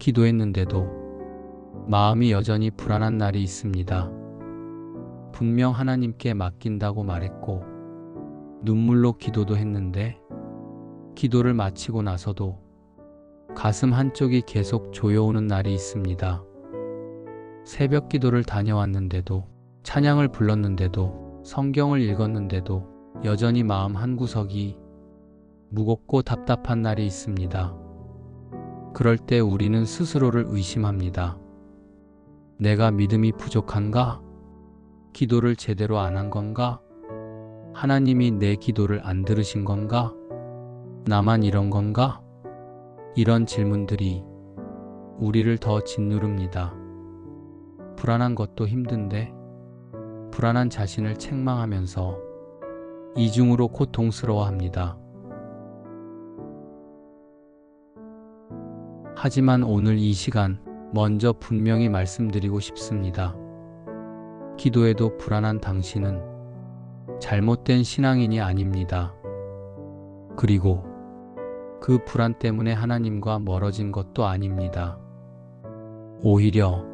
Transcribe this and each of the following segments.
기도했는데도 마음이 여전히 불안한 날이 있습니다. 분명 하나님께 맡긴다고 말했고 눈물로 기도도 했는데 기도를 마치고 나서도 가슴 한쪽이 계속 조여오는 날이 있습니다. 새벽 기도를 다녀왔는데도, 찬양을 불렀는데도, 성경을 읽었는데도 여전히 마음 한구석이 무겁고 답답한 날이 있습니다. 그럴 때 우리는 스스로를 의심합니다. 내가 믿음이 부족한가? 기도를 제대로 안 한 건가? 하나님이 내 기도를 안 들으신 건가? 나만 이런 건가? 이런 질문들이 우리를 더 짓누릅니다. 불안한 것도 힘든데 불안한 자신을 책망하면서 이중으로 고통스러워합니다. 하지만 오늘 이 시간 먼저 분명히 말씀드리고 싶습니다. 기도에도 불안한 당신은 잘못된 신앙인이 아닙니다. 그리고 그 불안 때문에 하나님과 멀어진 것도 아닙니다. 오히려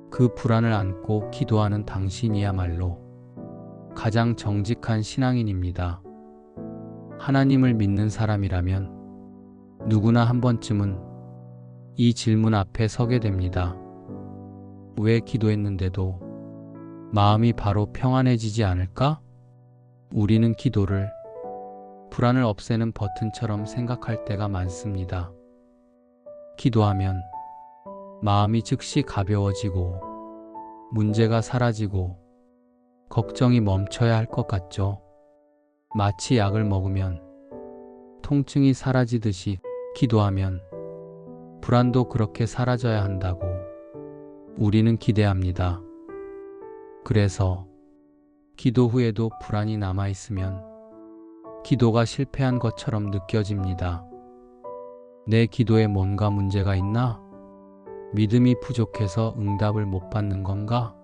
그 불안을 안고 기도하는 당신이야말로 가장 정직한 신앙인입니다. 하나님을 믿는 사람이라면 누구나 한 번쯤은 이 질문 앞에 서게 됩니다. 왜 기도했는데도 마음이 바로 평안해지지 않을까? 우리는 기도를 불안을 없애는 버튼처럼 생각할 때가 많습니다. 기도하면 마음이 즉시 가벼워지고 문제가 사라지고 걱정이 멈춰야 할 것 같죠. 마치 약을 먹으면 통증이 사라지듯이 기도하면 불안도 그렇게 사라져야 한다고 우리는 기대합니다. 그래서 기도 후에도 불안이 남아있으면 기도가 실패한 것처럼 느껴집니다. 내 기도에 뭔가 문제가 있나? 믿음이 부족해서 응답을 못 받는 건가?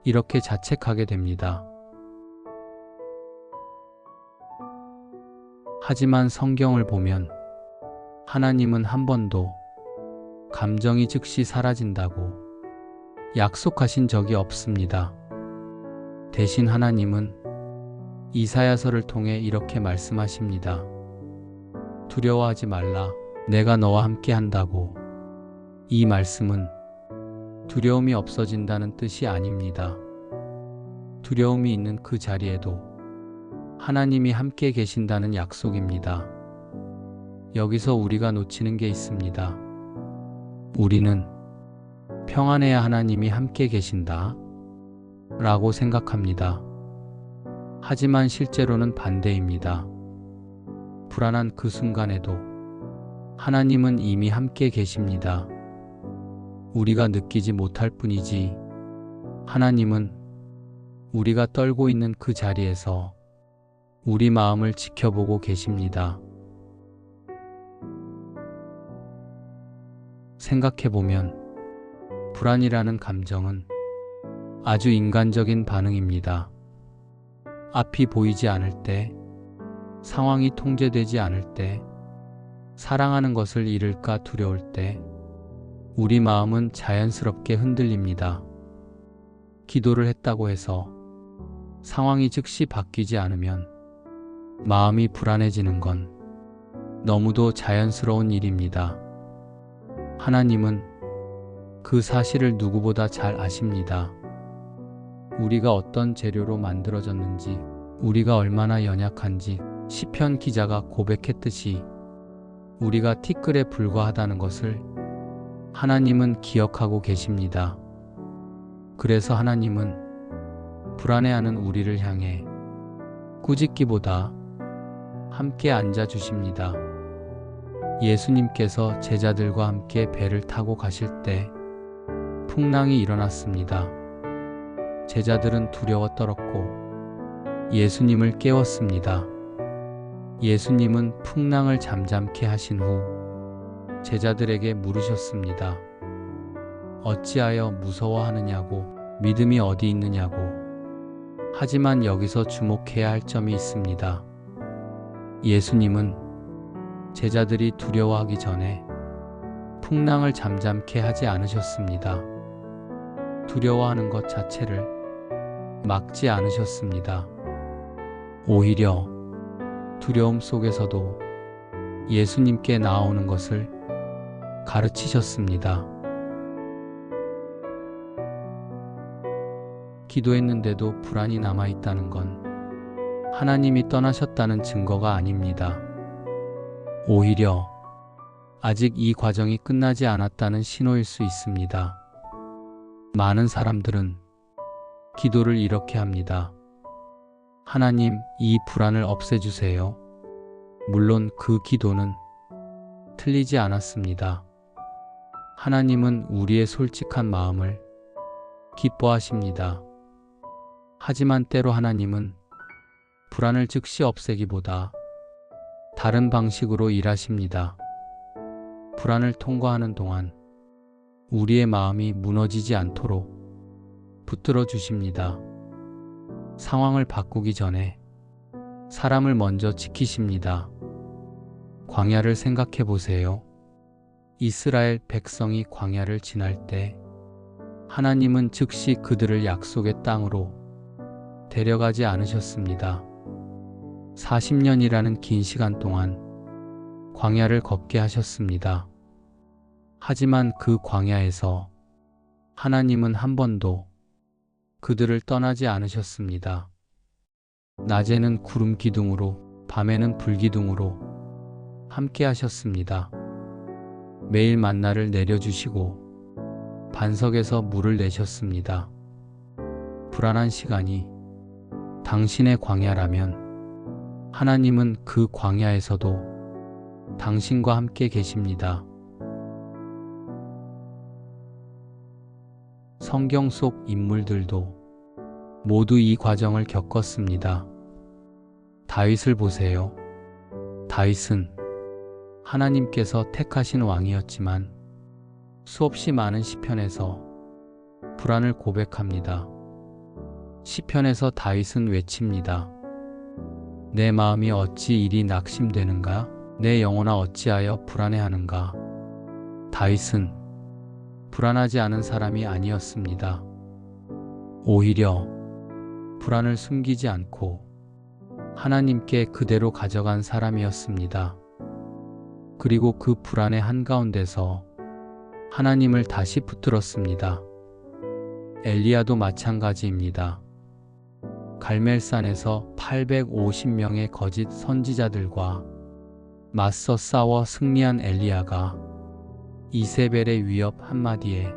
이렇게 자책하게 됩니다. 하지만 성경을 보면 하나님은 한 번도 감정이 즉시 사라진다고 약속하신 적이 없습니다. 대신 하나님은 이사야서를 통해 이렇게 말씀하십니다. 두려워하지 말라. 내가 너와 함께 한다고. 이 말씀은 두려움이 없어진다는 뜻이 아닙니다. 두려움이 있는 그 자리에도 하나님이 함께 계신다는 약속입니다. 여기서 우리가 놓치는 게 있습니다. 우리는 평안해야 하나님이 함께 계신다 라고 생각합니다. 하지만 실제로는 반대입니다. 불안한 그 순간에도 하나님은 이미 함께 계십니다. 우리가 느끼지 못할 뿐이지 하나님은 우리가 떨고 있는 그 자리에서 우리 마음을 지켜보고 계십니다. 생각해보면 불안이라는 감정은 아주 인간적인 반응입니다. 앞이 보이지 않을 때, 상황이 통제되지 않을 때, 사랑하는 것을 잃을까 두려울 때, 우리 마음은 자연스럽게 흔들립니다. 기도를 했다고 해서 상황이 즉시 바뀌지 않으면 마음이 불안해지는 건 너무도 자연스러운 일입니다. 하나님은 그 사실을 누구보다 잘 아십니다. 우리가 어떤 재료로 만들어졌는지, 우리가 얼마나 연약한지 시편 기자가 고백했듯이 우리가 티끌에 불과하다는 것을 하나님은 기억하고 계십니다. 그래서 하나님은 불안해하는 우리를 향해 꾸짖기보다 함께 앉아주십니다. 예수님께서 제자들과 함께 배를 타고 가실 때 풍랑이 일어났습니다. 제자들은 두려워 떨었고 예수님을 깨웠습니다. 예수님은 풍랑을 잠잠케 하신 후 제자들에게 물으셨습니다. 어찌하여 무서워하느냐고, 믿음이 어디 있느냐고. 하지만 여기서 주목해야 할 점이 있습니다. 예수님은 제자들이 두려워하기 전에 풍랑을 잠잠케 하지 않으셨습니다. 두려워하는 것 자체를 막지 않으셨습니다. 오히려 두려움 속에서도 예수님께 나아오는 것을 가르치셨습니다. 기도했는데도 불안이 남아있다는 건 하나님이 떠나셨다는 증거가 아닙니다. 오히려 아직 이 과정이 끝나지 않았다는 신호일 수 있습니다. 많은 사람들은 기도를 이렇게 합니다. 하나님, 이 불안을 없애주세요. 물론 그 기도는 틀리지 않았습니다. 하나님은 우리의 솔직한 마음을 기뻐하십니다. 하지만 때로 하나님은 불안을 즉시 없애기보다 다른 방식으로 일하십니다. 불안을 통과하는 동안 우리의 마음이 무너지지 않도록 붙들어 주십니다. 상황을 바꾸기 전에 사람을 먼저 지키십니다. 광야를 생각해 보세요. 이스라엘 백성이 광야를 지날 때 하나님은 즉시 그들을 약속의 땅으로 데려가지 않으셨습니다. 40년이라는 긴 시간 동안 광야를 걷게 하셨습니다. 하지만 그 광야에서 하나님은 한 번도 그들을 떠나지 않으셨습니다. 낮에는 구름 기둥으로, 밤에는 불 기둥으로 함께 하셨습니다. 매일 만나를 내려주시고 반석에서 물을 내셨습니다. 불안한 시간이 당신의 광야라면 하나님은 그 광야에서도 당신과 함께 계십니다. 성경 속 인물들도 모두 이 과정을 겪었습니다. 다윗을 보세요. 다윗은 하나님께서 택하신 왕이었지만 수없이 많은 시편에서 불안을 고백합니다. 시편에서 다윗은 외칩니다. 내 마음이 어찌 이리 낙심되는가? 내 영혼아 어찌하여 불안해하는가? 다윗은 불안하지 않은 사람이 아니었습니다. 오히려 불안을 숨기지 않고 하나님께 그대로 가져간 사람이었습니다. 그리고 그 불안의 한가운데서 하나님을 다시 붙들었습니다. 엘리야도 마찬가지입니다. 갈멜산에서 850명의 거짓 선지자들과 맞서 싸워 승리한 엘리야가 이세벨의 위협 한마디에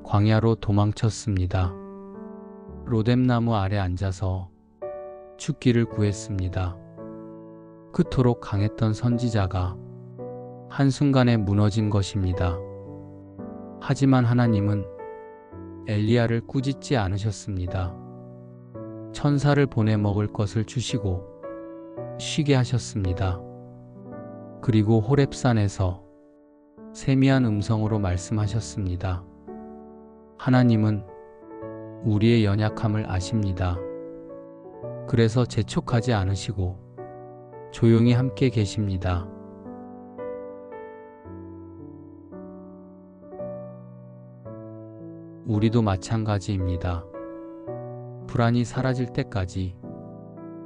광야로 도망쳤습니다. 로뎀나무 아래 앉아서 죽기를 구했습니다. 그토록 강했던 선지자가 한순간에 무너진 것입니다. 하지만 하나님은 엘리야를 꾸짖지 않으셨습니다. 천사를 보내 먹을 것을 주시고 쉬게 하셨습니다. 그리고 호렙산에서 세미한 음성으로 말씀하셨습니다. 하나님은 우리의 연약함을 아십니다. 그래서 재촉하지 않으시고 조용히 함께 계십니다. 우리도 마찬가지입니다. 불안이 사라질 때까지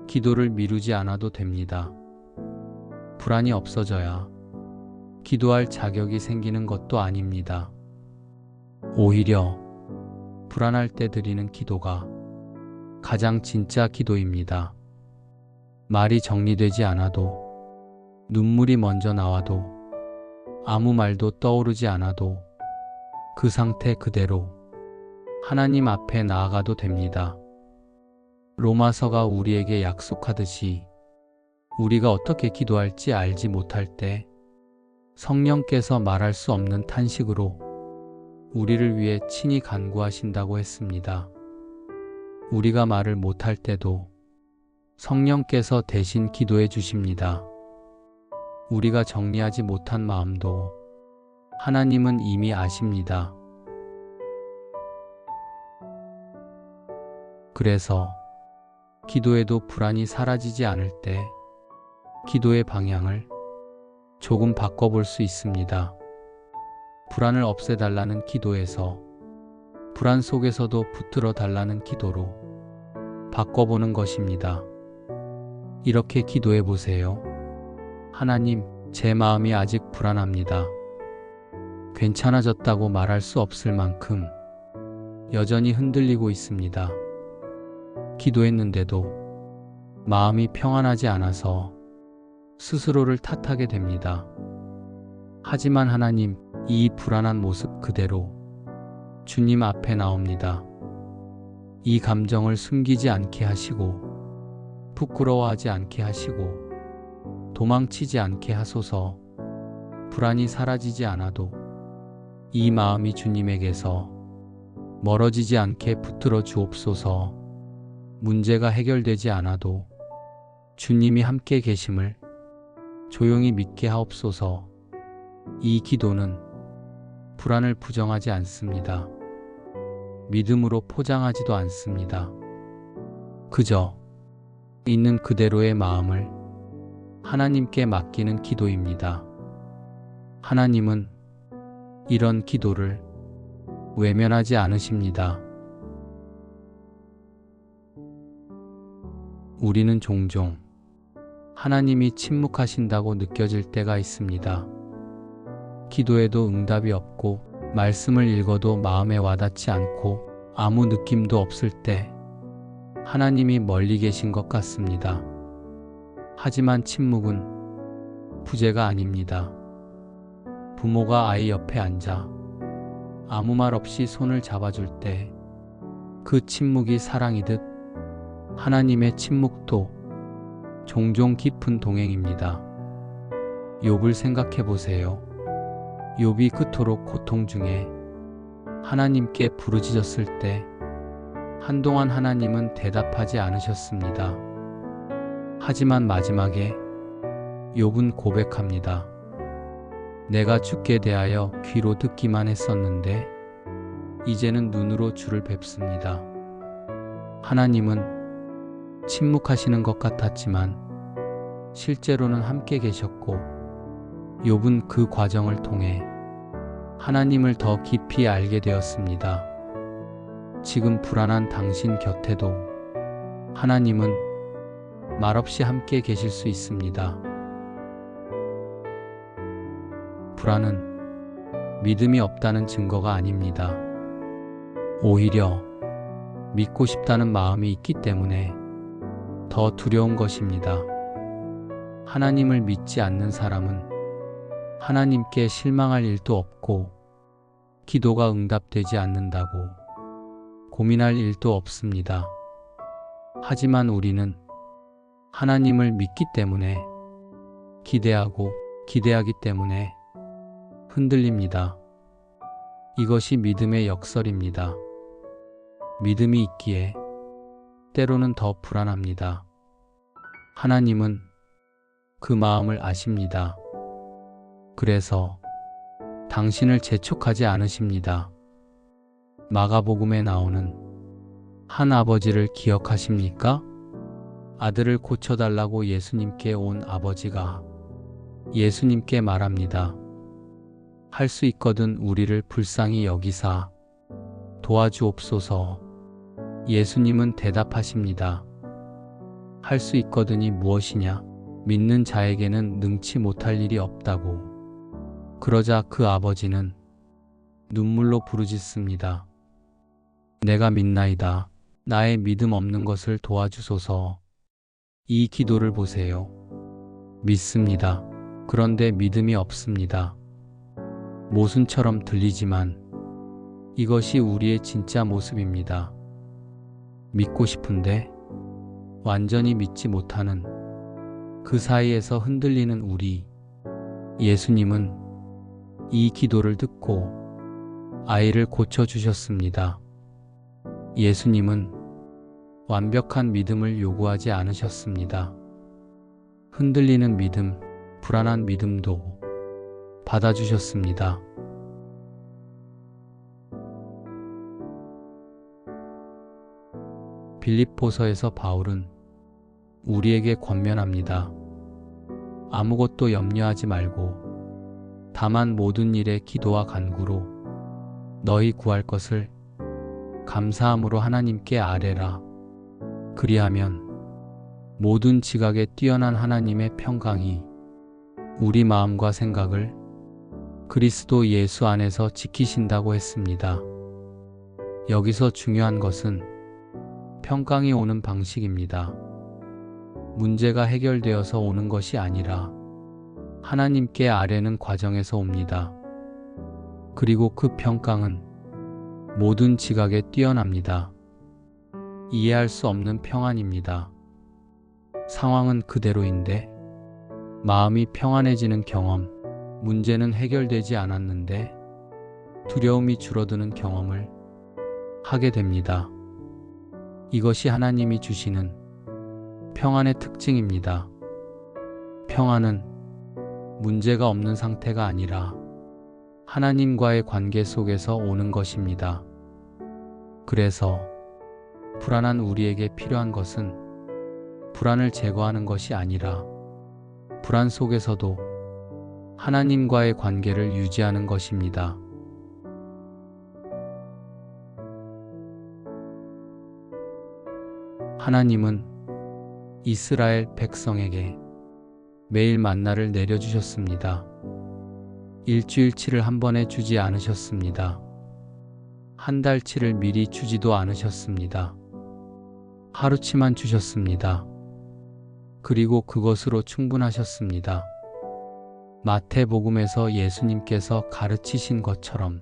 기도를 미루지 않아도 됩니다. 불안이 없어져야 기도할 자격이 생기는 것도 아닙니다. 오히려 불안할 때 드리는 기도가 가장 진짜 기도입니다. 말이 정리되지 않아도, 눈물이 먼저 나와도, 아무 말도 떠오르지 않아도 그 상태 그대로 하나님 앞에 나아가도 됩니다. 로마서가 우리에게 약속하듯이 우리가 어떻게 기도할지 알지 못할 때 성령께서 말할 수 없는 탄식으로 우리를 위해 친히 간구하신다고 했습니다. 우리가 말을 못할 때도 성령께서 대신 기도해 주십니다. 우리가 정리하지 못한 마음도 하나님은 이미 아십니다. 그래서 기도에도 불안이 사라지지 않을 때 기도의 방향을 조금 바꿔볼 수 있습니다. 불안을 없애달라는 기도에서 불안 속에서도 붙들어 달라는 기도로 바꿔보는 것입니다. 이렇게 기도해 보세요. 하나님, 제 마음이 아직 불안합니다. 괜찮아졌다고 말할 수 없을 만큼 여전히 흔들리고 있습니다. 기도했는데도 마음이 평안하지 않아서 스스로를 탓하게 됩니다. 하지만 하나님, 이 불안한 모습 그대로 주님 앞에 나옵니다. 이 감정을 숨기지 않게 하시고 부끄러워하지 않게 하시고 도망치지 않게 하소서. 불안이 사라지지 않아도 이 마음이 주님에게서 멀어지지 않게 붙들어 주옵소서. 문제가 해결되지 않아도 주님이 함께 계심을 조용히 믿게 하옵소서. 이 기도는 불안을 부정하지 않습니다. 믿음으로 포장하지도 않습니다. 그저 있는 그대로의 마음을 하나님께 맡기는 기도입니다. 하나님은 이런 기도를 외면하지 않으십니다. 우리는 종종 하나님이 침묵하신다고 느껴질 때가 있습니다. 기도해도 응답이 없고 말씀을 읽어도 마음에 와닿지 않고 아무 느낌도 없을 때 하나님이 멀리 계신 것 같습니다. 하지만 침묵은 부재가 아닙니다. 부모가 아이 옆에 앉아 아무 말 없이 손을 잡아줄 때 그 침묵이 사랑이듯 하나님의 침묵도 종종 깊은 동행입니다. 욥을 생각해 보세요. 욥이 그토록 고통 중에 하나님께 부르짖었을 때 한동안 하나님은 대답하지 않으셨습니다. 하지만 마지막에 욥은 고백합니다. 내가 주께 대하여 귀로 듣기만 했었는데 이제는 눈으로 주를 뵙습니다. 하나님은 침묵하시는 것 같았지만 실제로는 함께 계셨고 욥은 그 과정을 통해 하나님을 더 깊이 알게 되었습니다. 지금 불안한 당신 곁에도 하나님은 말없이 함께 계실 수 있습니다. 불안은 믿음이 없다는 증거가 아닙니다. 오히려 믿고 싶다는 마음이 있기 때문에 더 두려운 것입니다. 하나님을 믿지 않는 사람은 하나님께 실망할 일도 없고 기도가 응답되지 않는다고 고민할 일도 없습니다. 하지만 우리는 하나님을 믿기 때문에 기대하기 때문에 흔들립니다. 이것이 믿음의 역설입니다. 믿음이 있기에 때로는 더 불안합니다. 하나님은 그 마음을 아십니다. 그래서 당신을 재촉하지 않으십니다. 마가복음에 나오는 한 아버지를 기억하십니까? 아들을 고쳐달라고 예수님께 온 아버지가 예수님께 말합니다. 할 수 있거든 우리를 불쌍히 여기사 도와주옵소서. 예수님은 대답하십니다. 할 수 있거든이 무엇이냐? 믿는 자에게는 능치 못할 일이 없다고. 그러자 그 아버지는 눈물로 부르짖습니다. 내가 믿나이다. 나의 믿음 없는 것을 도와주소서. 이 기도를 보세요. 믿습니다. 그런데 믿음이 없습니다. 모순처럼 들리지만 이것이 우리의 진짜 모습입니다. 믿고 싶은데 완전히 믿지 못하는 그 사이에서 흔들리는 우리. 예수님은 이 기도를 듣고 아이를 고쳐주셨습니다. 예수님은 완벽한 믿음을 요구하지 않으셨습니다. 흔들리는 믿음, 불안한 믿음도 받아주셨습니다. 빌립보서에서 바울은 우리에게 권면합니다. 아무것도 염려하지 말고 다만 모든 일에 기도와 간구로 너희 구할 것을 감사함으로 하나님께 아뢰라. 그리하면 모든 지각에 뛰어난 하나님의 평강이 우리 마음과 생각을 그리스도 예수 안에서 지키신다고 했습니다. 여기서 중요한 것은 평강이 오는 방식입니다. 문제가 해결되어서 오는 것이 아니라 하나님께 아뢰는 과정에서 옵니다. 그리고 그 평강은 모든 지각에 뛰어납니다. 이해할 수 없는 평안입니다. 상황은 그대로인데 마음이 평안해지는 경험, 문제는 해결되지 않았는데 두려움이 줄어드는 경험을 하게 됩니다. 이것이 하나님이 주시는 평안의 특징입니다. 평안은 문제가 없는 상태가 아니라 하나님과의 관계 속에서 오는 것입니다. 그래서 불안한 우리에게 필요한 것은 불안을 제거하는 것이 아니라 불안 속에서도 하나님과의 관계를 유지하는 것입니다. 하나님은 이스라엘 백성에게 매일 만나를 내려주셨습니다. 일주일치를 한 번에 주지 않으셨습니다. 한 달치를 미리 주지도 않으셨습니다. 하루치만 주셨습니다. 그리고 그것으로 충분하셨습니다. 마태복음에서 예수님께서 가르치신 것처럼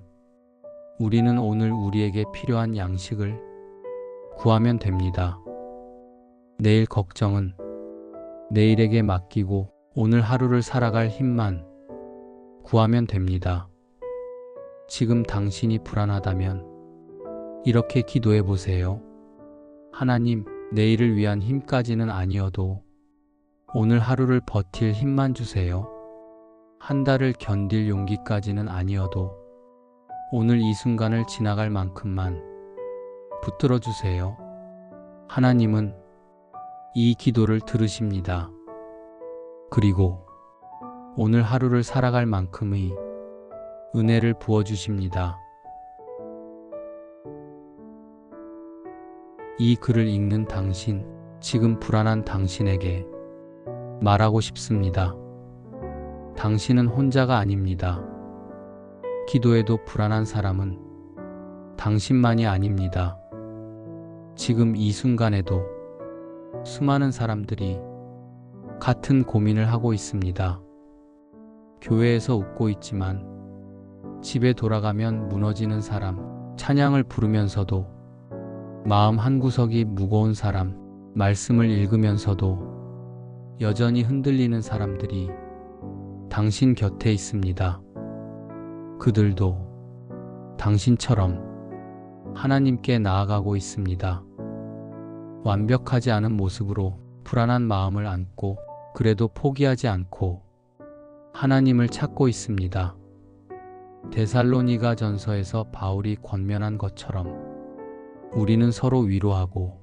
우리는 오늘 우리에게 필요한 양식을 구하면 됩니다. 내일 걱정은 내일에게 맡기고 오늘 하루를 살아갈 힘만 구하면 됩니다. 지금 당신이 불안하다면 이렇게 기도해 보세요. 하나님, 내일을 위한 힘까지는 아니어도 오늘 하루를 버틸 힘만 주세요. 한 달을 견딜 용기까지는 아니어도 오늘 이 순간을 지나갈 만큼만 붙들어 주세요. 하나님은 이 기도를 들으십니다. 그리고 오늘 하루를 살아갈 만큼의 은혜를 부어주십니다. 이 글을 읽는 당신, 지금 불안한 당신에게 말하고 싶습니다. 당신은 혼자가 아닙니다. 기도에도 불안한 사람은 당신만이 아닙니다. 지금 이 순간에도 수많은 사람들이 같은 고민을 하고 있습니다. 교회에서 웃고 있지만 집에 돌아가면 무너지는 사람, 찬양을 부르면서도 마음 한구석이 무거운 사람, 말씀을 읽으면서도 여전히 흔들리는 사람들이 당신 곁에 있습니다. 그들도 당신처럼 하나님께 나아가고 있습니다. 완벽하지 않은 모습으로 불안한 마음을 안고 그래도 포기하지 않고 하나님을 찾고 있습니다. 데살로니가 전서에서 바울이 권면한 것처럼 우리는 서로 위로하고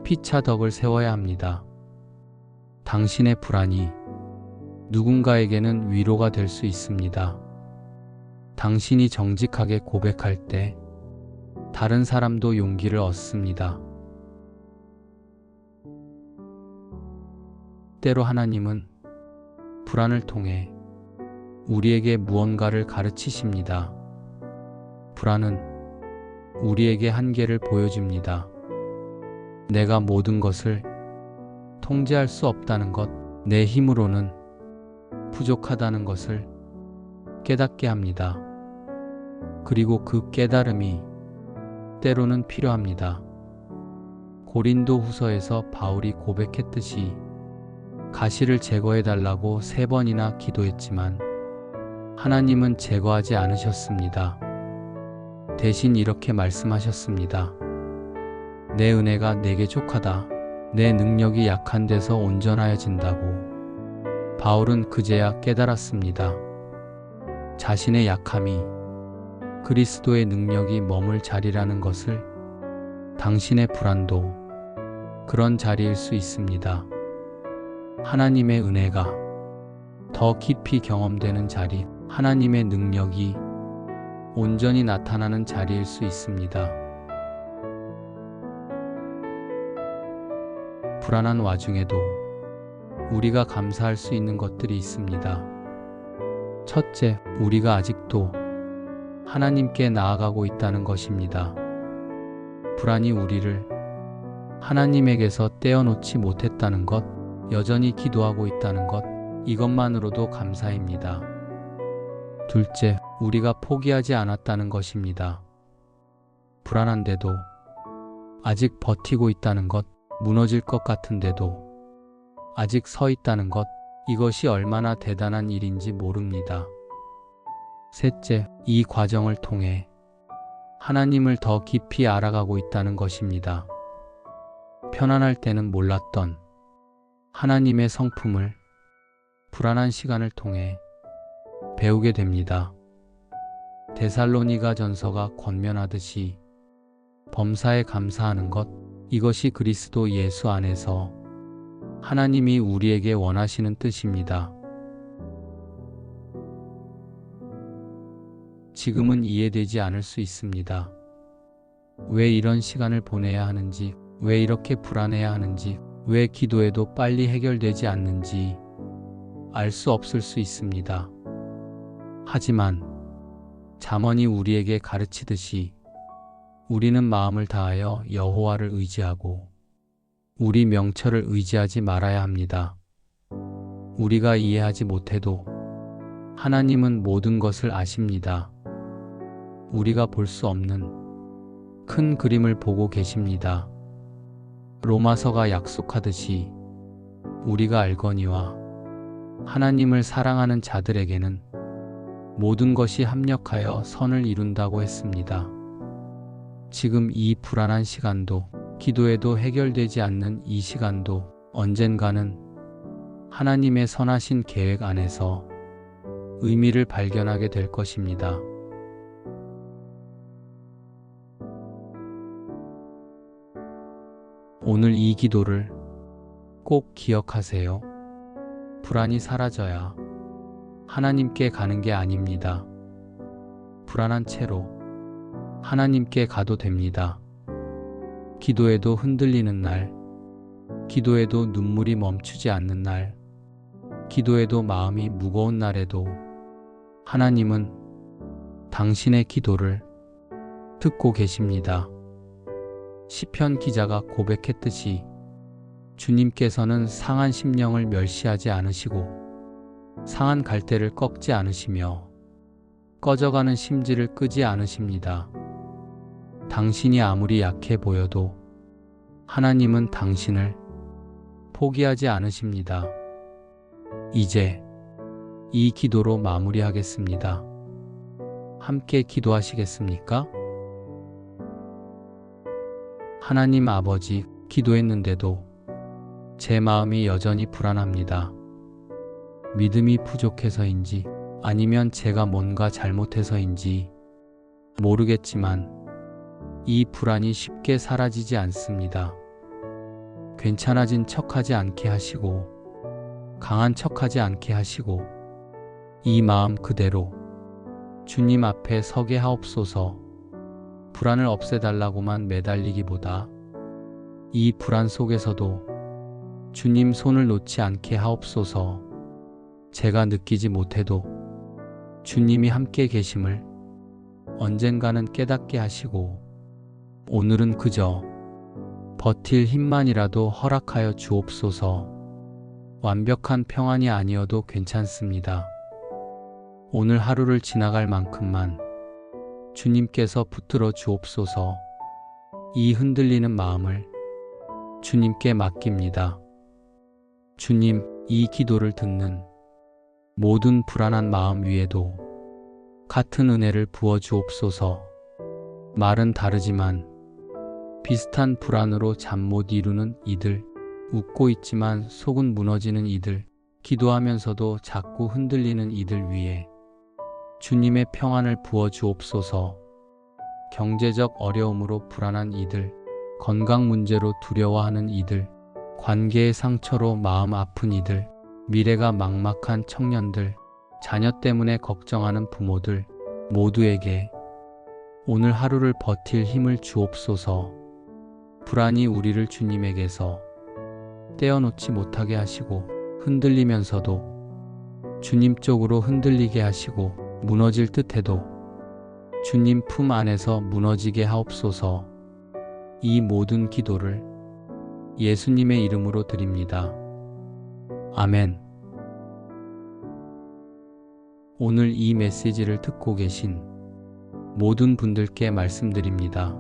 피차 덕을 세워야 합니다. 당신의 불안이 누군가에게는 위로가 될 수 있습니다. 당신이 정직하게 고백할 때 다른 사람도 용기를 얻습니다. 때로 하나님은 불안을 통해 우리에게 무언가를 가르치십니다. 불안은 우리에게 한계를 보여줍니다. 내가 모든 것을 통제할 수 없다는 것, 내 힘으로는 부족하다는 것을 깨닫게 합니다. 그리고 그 깨달음이 때로는 필요합니다. 고린도 후서에서 바울이 고백했듯이 가시를 제거해달라고 3번이나 기도했지만 하나님은 제거하지 않으셨습니다. 대신 이렇게 말씀하셨습니다. 내 은혜가 내게 족하다. 내 능력이 약한 데서 온전하여진다고. 바울은 그제야 깨달았습니다. 자신의 약함이 그리스도의 능력이 머물 자리라는 것을. 당신의 불안도 그런 자리일 수 있습니다. 하나님의 은혜가 더 깊이 경험되는 자리, 하나님의 능력이 온전히 나타나는 자리일 수 있습니다. 불안한 와중에도 우리가 감사할 수 있는 것들이 있습니다. 첫째, 우리가 아직도 하나님께 나아가고 있다는 것입니다. 불안이 우리를 하나님에게서 떼어놓지 못했다는 것, 여전히 기도하고 있다는 것, 이것만으로도 감사입니다. 둘째, 우리가 포기하지 않았다는 것입니다. 불안한데도 아직 버티고 있다는 것, 무너질 것 같은데도 아직 서 있다는 것, 이것이 얼마나 대단한 일인지 모릅니다. 셋째, 이 과정을 통해 하나님을 더 깊이 알아가고 있다는 것입니다. 편안할 때는 몰랐던 하나님의 성품을 불안한 시간을 통해 배우게 됩니다. 데살로니가 전서가 권면하듯이 범사에 감사하는 것, 이것이 그리스도 예수 안에서 하나님이 우리에게 원하시는 뜻입니다. 지금은 이해되지 않을 수 있습니다. 왜 이런 시간을 보내야 하는지, 왜 이렇게 불안해야 하는지, 왜 기도해도 빨리 해결되지 않는지 알 수 없을 수 있습니다. 하지만 잠언이 우리에게 가르치듯이 우리는 마음을 다하여 여호와를 의지하고 우리 명철을 의지하지 말아야 합니다. 우리가 이해하지 못해도 하나님은 모든 것을 아십니다. 우리가 볼 수 없는 큰 그림을 보고 계십니다. 로마서가 약속하듯이 우리가 알거니와 하나님을 사랑하는 자들에게는 모든 것이 합력하여 선을 이룬다고 했습니다. 지금 이 불안한 시간도, 기도해도 해결되지 않는 이 시간도 언젠가는 하나님의 선하신 계획 안에서 의미를 발견하게 될 것입니다. 오늘 이 기도를 꼭 기억하세요. 불안이 사라져야 하나님께 가는 게 아닙니다. 불안한 채로 하나님께 가도 됩니다. 기도해도 흔들리는 날, 기도해도 눈물이 멈추지 않는 날, 기도해도 마음이 무거운 날에도 하나님은 당신의 기도를 듣고 계십니다. 시편 기자가 고백했듯이 주님께서는 상한 심령을 멸시하지 않으시고 상한 갈대를 꺾지 않으시며 꺼져가는 심지를 끄지 않으십니다. 당신이 아무리 약해 보여도 하나님은 당신을 포기하지 않으십니다. 이제 이 기도로 마무리하겠습니다. 함께 기도하시겠습니까? 하나님 아버지, 기도했는데도 제 마음이 여전히 불안합니다. 믿음이 부족해서인지 아니면 제가 뭔가 잘못해서인지 모르겠지만 이 불안이 쉽게 사라지지 않습니다. 괜찮아진 척하지 않게 하시고 강한 척하지 않게 하시고 이 마음 그대로 주님 앞에 서게 하옵소서. 불안을 없애달라고만 매달리기보다 이 불안 속에서도 주님 손을 놓지 않게 하옵소서. 제가 느끼지 못해도 주님이 함께 계심을 언젠가는 깨닫게 하시고 오늘은 그저 버틸 힘만이라도 허락하여 주옵소서. 완벽한 평안이 아니어도 괜찮습니다. 오늘 하루를 지나갈 만큼만 주님께서 붙들어 주옵소서. 이 흔들리는 마음을 주님께 맡깁니다. 주님, 이 기도를 듣는 모든 불안한 마음 위에도 같은 은혜를 부어 주옵소서. 말은 다르지만 비슷한 불안으로 잠 못 이루는 이들, 웃고 있지만 속은 무너지는 이들, 기도하면서도 자꾸 흔들리는 이들 위에 주님의 평안을 부어 주옵소서. 경제적 어려움으로 불안한 이들, 건강 문제로 두려워하는 이들, 관계의 상처로 마음 아픈 이들, 미래가 막막한 청년들, 자녀 때문에 걱정하는 부모들 모두에게 오늘 하루를 버틸 힘을 주옵소서. 불안이 우리를 주님에게서 떼어놓지 못하게 하시고 흔들리면서도 주님 쪽으로 흔들리게 하시고 무너질 듯해도 주님 품 안에서 무너지게 하옵소서. 이 모든 기도를 예수님의 이름으로 드립니다. 아멘. 오늘 이 메시지를 듣고 계신 모든 분들께 말씀드립니다.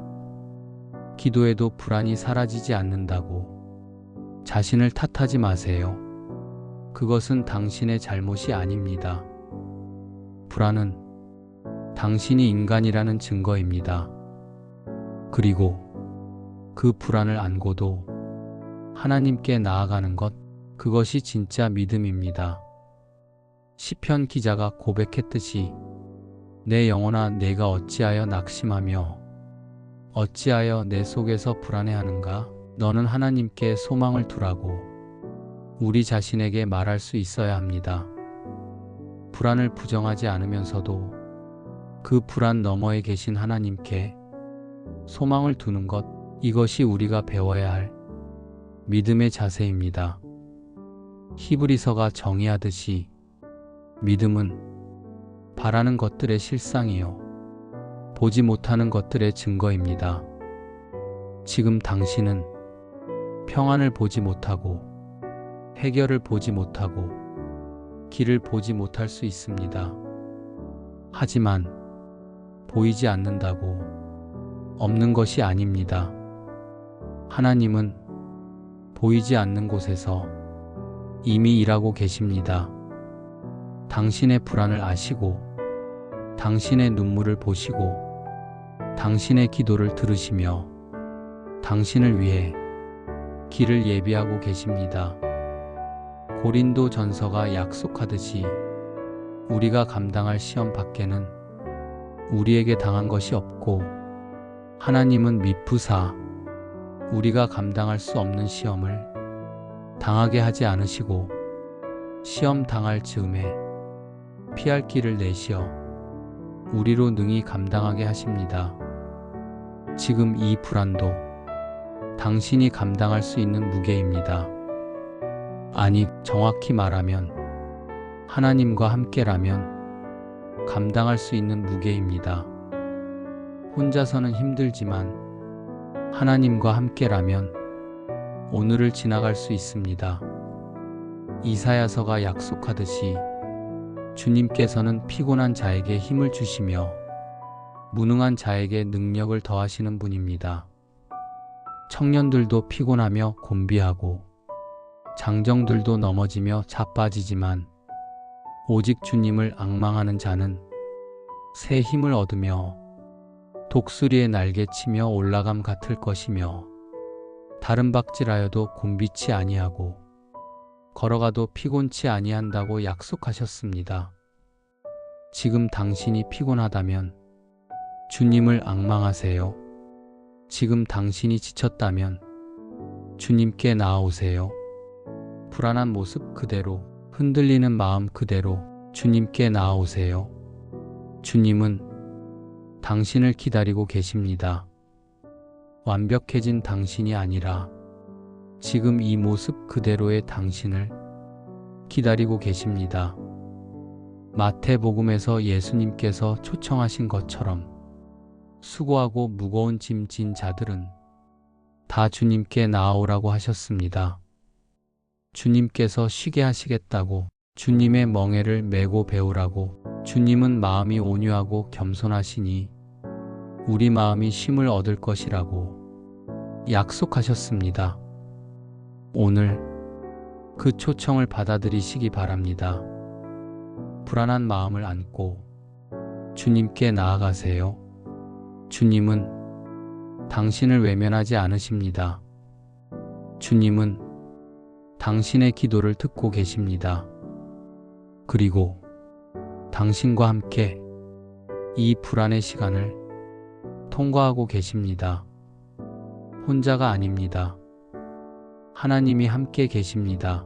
기도해도 불안이 사라지지 않는다고 자신을 탓하지 마세요. 그것은 당신의 잘못이 아닙니다. 불안은 당신이 인간이라는 증거입니다. 그리고 그 불안을 안고도 하나님께 나아가는 것, 그것이 진짜 믿음입니다. 시편 기자가 고백했듯이 내 영혼아 내가 어찌하여 낙심하며 어찌하여 내 속에서 불안해하는가? 너는 하나님께 소망을 두라고 우리 자신에게 말할 수 있어야 합니다. 불안을 부정하지 않으면서도 그 불안 너머에 계신 하나님께 소망을 두는 것, 이것이 우리가 배워야 할 믿음의 자세입니다. 히브리서가 정의하듯이 믿음은 바라는 것들의 실상이요 보지 못하는 것들의 증거입니다. 지금 당신은 평안을 보지 못하고 해결을 보지 못하고 길을 보지 못할 수 있습니다. 하지만 보이지 않는다고 없는 것이 아닙니다. 하나님은 보이지 않는 곳에서 이미 일하고 계십니다. 당신의 불안을 아시고 당신의 눈물을 보시고 당신의 기도를 들으시며 당신을 위해 길을 예비하고 계십니다. 고린도 전서가 약속하듯이 우리가 감당할 시험 밖에는 우리에게 당한 것이 없고 하나님은 미쁘사 우리가 감당할 수 없는 시험을 당하게 하지 않으시고 시험 당할 즈음에 피할 길을 내시어 우리로 능히 감당하게 하십니다. 지금 이 불안도 당신이 감당할 수 있는 무게입니다. 아니, 정확히 말하면 하나님과 함께라면 감당할 수 있는 무게입니다. 혼자서는 힘들지만 하나님과 함께라면 오늘을 지나갈 수 있습니다. 이사야서가 약속하듯이 주님께서는 피곤한 자에게 힘을 주시며 무능한 자에게 능력을 더하시는 분입니다. 청년들도 피곤하며 곤비하고 장정들도 넘어지며 자빠지지만 오직 주님을 앙망하는 자는 새 힘을 얻으며 독수리의 날개치며 올라감 같을 것이며 다른 박질하여도 곤비치 아니하고 걸어가도 피곤치 아니한다고 약속하셨습니다. 지금 당신이 피곤하다면 주님을 앙망하세요. 지금 당신이 지쳤다면 주님께 나아오세요. 불안한 모습 그대로, 흔들리는 마음 그대로 주님께 나아오세요. 주님은 당신을 기다리고 계십니다. 완벽해진 당신이 아니라 지금 이 모습 그대로의 당신을 기다리고 계십니다. 마태복음에서 예수님께서 초청하신 것처럼 수고하고 무거운 짐 진 자들은 다 주님께 나아오라고 하셨습니다. 주님께서 쉬게 하시겠다고, 주님의 멍에를 메고 배우라고. 주님은 마음이 온유하고 겸손하시니 우리 마음이 쉼을 얻을 것이라고 약속하셨습니다. 오늘 그 초청을 받아들이시기 바랍니다. 불안한 마음을 안고 주님께 나아가세요. 주님은 당신을 외면하지 않으십니다. 주님은 당신의 기도를 듣고 계십니다. 그리고 당신과 함께 이 불안의 시간을 통과하고 계십니다. 혼자가 아닙니다. 하나님이 함께 계십니다.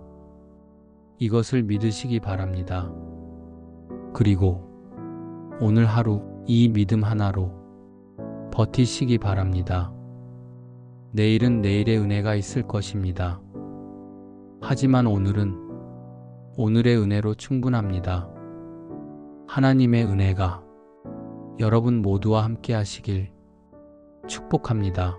이것을 믿으시기 바랍니다. 그리고 오늘 하루 이 믿음 하나로 버티시기 바랍니다. 내일은 내일의 은혜가 있을 것입니다. 하지만 오늘은 오늘의 은혜로 충분합니다. 하나님의 은혜가 여러분 모두와 함께 하시길 축복합니다.